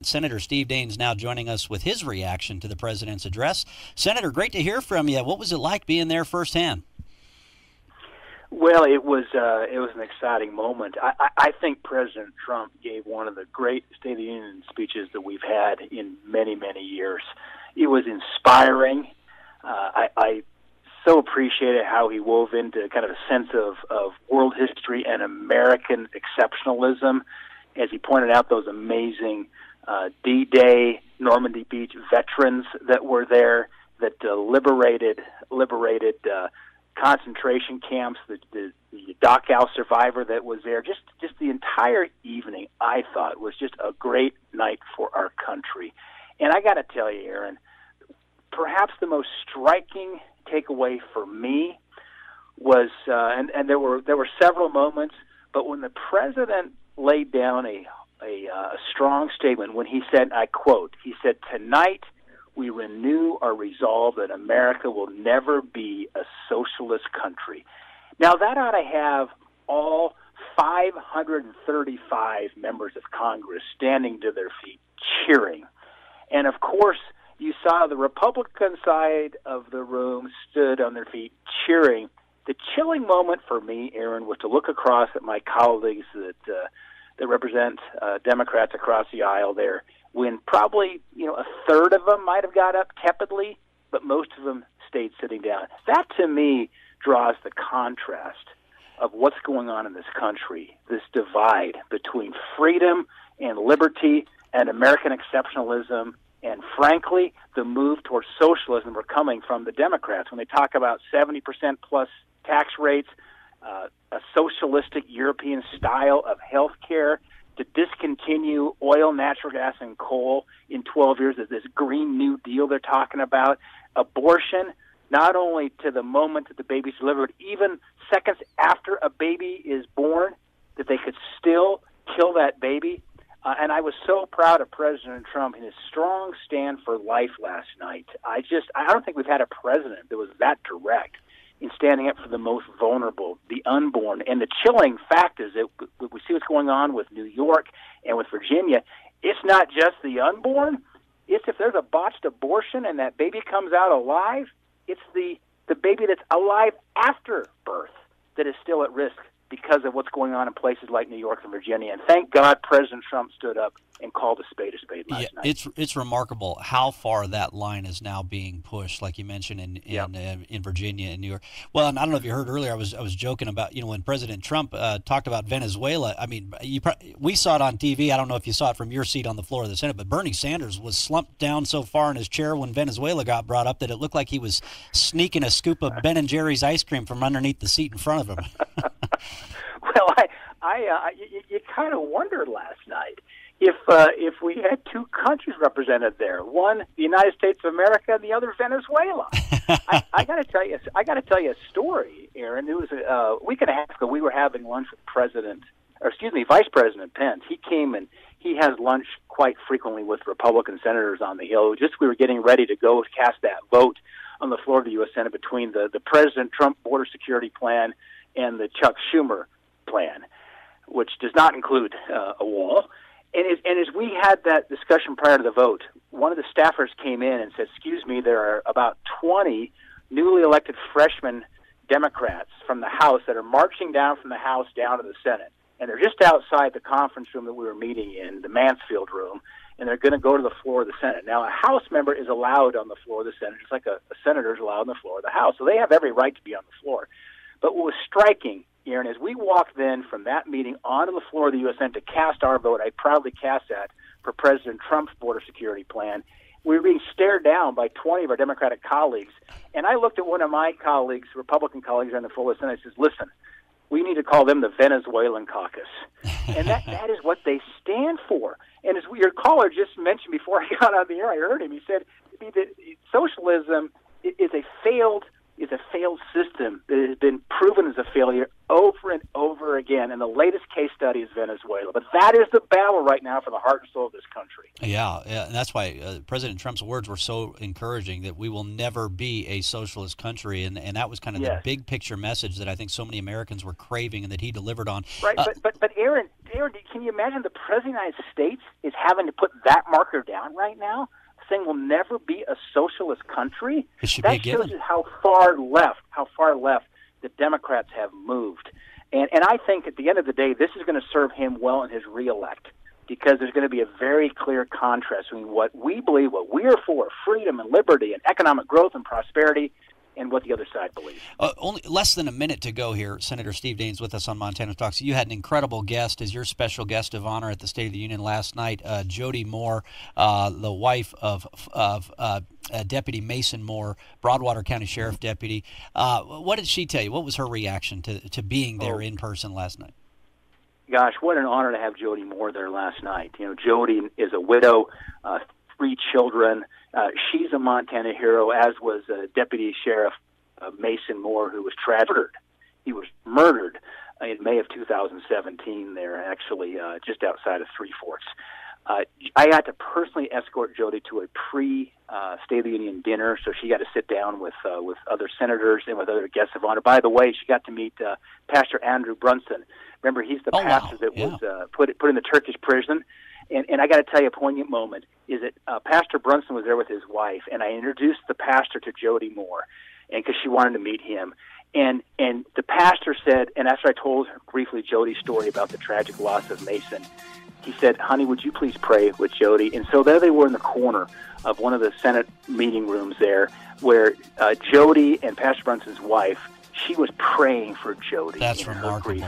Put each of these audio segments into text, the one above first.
Senator Steve Daines now joining us with his reaction to the president's address. Senator, great to hear from you. What was it like being there firsthand? Well, it was an exciting moment. I think President Trump gave one of the great State of the Union speeches that we've had in many, many years. It was inspiring. I so appreciated how he wove into kind of a sense of world history and American exceptionalism, as he pointed out those amazing D-Day, Normandy Beach veterans that were there, that liberated concentration camps, the Dachau survivor that was there. Just the entire evening, I thought, was just a great night for our country. And I got to tell you, Aaron, perhaps the most striking takeaway for me was, and there were several moments, but when the president laid down a strong statement when he said, I quote, he said, "Tonight we renew our resolve that America will never be a socialist country." Now, that ought to have all 535 members of Congress standing to their feet, cheering. And, of course, you saw the Republican side of the room stood on their feet, cheering. The chilling moment for me, Aaron, was to look across at my colleagues that represent Democrats across the aisle there, when probably, a third of them might have got up tepidly, but most of them stayed sitting down. That, to me, draws the contrast of what's going on in this country, this divide between freedom and liberty and American exceptionalism, and, frankly, the move towards socialism are coming from the Democrats. When they talk about 70% plus tax rates, a socialistic European style of health care, to discontinue oil, natural gas, and coal in 12 years, is this Green New Deal they're talking about. Abortion, not only to the moment that the baby's delivered, even seconds after a baby is born, that they could still kill that baby. And I was so proud of President Trump and his strong stand for life last night. I don't think we've had a president that was that direct in standing up for the most vulnerable, the unborn. And the chilling fact is that we see what's going on with New York and with Virginia. It's not just the unborn. It's if there's a botched abortion and that baby comes out alive, it's the baby that's alive after birth that is still at risk because of what's going on in places like New York and Virginia. And thank God President Trump stood up and called a spade last night. It's remarkable how far that line is now being pushed, like you mentioned in Virginia and New York. Well, and I don't know if you heard earlier, I was joking about, when President Trump talked about Venezuela. I mean, we saw it on TV. I don't know if you saw it from your seat on the floor of the Senate, but Bernie Sanders was slumped down so far in his chair when Venezuela got brought up that it looked like he was sneaking a scoop of Ben & Jerry's ice cream from underneath the seat in front of him. Well, you kind of wondered last night if we had two countries represented there, one the United States of America and the other Venezuela. I got to tell you a story, Aaron. It was a week and a half ago. We were having lunch with Vice President Pence. He came and he has lunch quite frequently with Republican senators on the Hill. We were getting ready to go cast that vote on the floor of the U.S. Senate between the President Trump border security plan and the Chuck Schumer plan, which does not include a wall. And as we had that discussion prior to the vote, one of the staffers came in and said, "Excuse me, there are about 20 newly elected freshman Democrats from the House that are marching down from the House down to the Senate. And they're just outside the conference room that we were meeting in, the Mansfield room, and they're going to go to the floor of the Senate." Now, a House member is allowed on the floor of the Senate, just like a senator is allowed on the floor of the House. So they have every right to be on the floor. But what was striking, Aaron, as we walked then from that meeting onto the floor of the U.S. Senate to cast our vote, I proudly cast that for President Trump's border security plan, we were being stared down by 20 of our Democratic colleagues. And I looked at one of my colleagues, Republican colleagues on the floor of the Senate, and I said, "Listen, we need to call them the Venezuelan caucus." And that is what they stand for. And as your caller just mentioned before I got on the air, I heard him, he said that socialism is a failed is a failed system that has been proven as a failure over and over again. And the latest case study is Venezuela. But that is the battle right now for the heart and soul of this country. Yeah, and that's why President Trump's words were so encouraging, that we will never be a socialist country. And that was kind of the big picture message that I think so many Americans were craving and that he delivered on. Right, but Aaron, can you imagine the President of the United States is having to put that marker down right now? Saying we'll never be a socialist country. It should that be a given. shows you how far left the Democrats have moved. And I think at the end of the day, this is going to serve him well in his reelect, because there's going to be a very clear contrast between what we believe, what we are for, freedom and liberty and economic growth and prosperity, and what the other side believes. Only less than a minute to go here. Senator Steve Daines with us on Montana Talks. You had an incredible guest as your special guest of honor at the State of the Union last night, Jody Moore, the wife of Deputy Mason Moore, Broadwater County Sheriff Deputy. What did she tell you? What was her reaction to being there in person last night? Gosh, what an honor to have Jody Moore there last night. You know, Jody is a widow, 3 children. She's a Montana hero, as was Deputy Sheriff Mason Moore, who was murdered. He was murdered in May of 2017 there, actually, just outside of Three Forks. I got to personally escort Jody to a pre-State of the Union dinner, so she got to sit down with other senators and with other guests of honor. By the way, she got to meet Pastor Andrew Brunson. Remember, he's the pastor that was put in the Turkish prison. And I got to tell you, a poignant moment is that Pastor Brunson was there with his wife, and I introduced the pastor to Jody Moore, and because she wanted to meet him. And the pastor said, and after I told her briefly Jody's story about the tragic loss of Mason, he said, "Honey, would you please pray with Jody?" And so there they were in the corner of one of the Senate meeting rooms there, where Jody and Pastor Brunson's wife, she was praying for Jody. That's remarkable.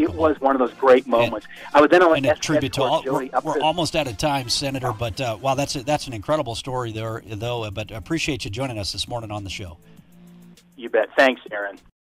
It was one of those great moments. I would then and a tribute to all. We're almost out of time, Senator, but wow, that's an incredible story there, though. But appreciate you joining us this morning on the show. You bet. Thanks, Aaron.